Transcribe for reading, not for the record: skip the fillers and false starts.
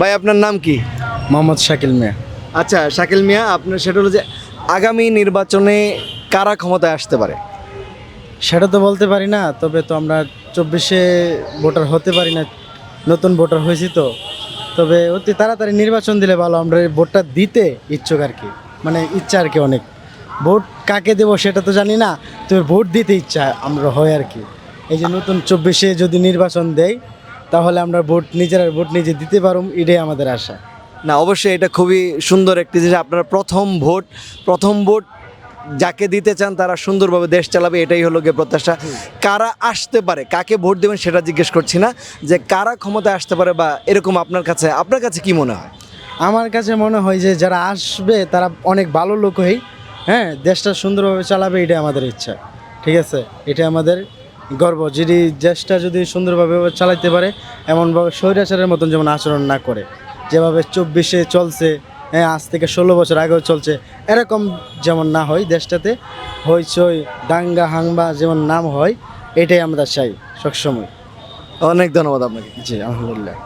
ভাই আপনার নাম কি? মোহাম্মদ শাকিল মিয়া। আচ্ছা শাকিল মিয়া, আপনার সেটা হলো যে আগামী নির্বাচনে কারা ক্ষমতায় আসতে পারে? সেটা তো বলতে পারি না, তবে তো আমরা 24-এ ভোটার হতে পারি না, নতুন ভোটার হয়েছি তো। তবে অতি তাড়াতাড়ি নির্বাচন দিলে ভালো, আমরা এই ভোটটা দিতে ইচ্ছুক আর কি, মানে ইচ্ছা আর কি অনেক। ভোট কাকে দেবো সেটা তো জানি না, তবে ভোট দিতে ইচ্ছা আমরা হয় আর কি। এই যে নতুন 24-এ যদি নির্বাচন দেয় তাহলে আমরা নিজেরা ভোট নিজে দিতে পারব, এটাই আমাদের আশা। না অবশ্যই এটা খুবই সুন্দর একটি জিনিস, আপনারা প্রথম ভোট যাকে দিতে চান তারা সুন্দরভাবে দেশ চালাবে, এটাই হলো গিয়ে প্রত্যাশা। কারা আসতে পারে, কাকে ভোট দেবেন সেটা জিজ্ঞেস করছি না, যে কারা ক্ষমতায় আসতে পারে বা এরকম আপনার কাছে কি মনে হয়? আমার কাছে মনে হয় যে যারা আসবে তারা অনেক ভালো লোক হই, হ্যাঁ, দেশটা সুন্দরভাবে চালাবে, এটাই আমাদের ইচ্ছা। ঠিক আছে, এটা আমাদের গর্ব, যদি দেশটা যদি সুন্দরভাবে চালাইতে পারে, এমনভাবে স্বৈরাচারের মতন যেমন আচরণ না করে, যেভাবে 24-এ চলছে, হ্যাঁ, আজ থেকে 16 বছর আগেও চলছে, এরকম যেমন না হয় দেশটাতে, হইচই দাঙ্গা হাঙ্গা যেমন নাম হয়, এটাই আমরা চাই সবসময়। অনেক ধন্যবাদ আপনাকে। জি, আলহামদুলিল্লাহ।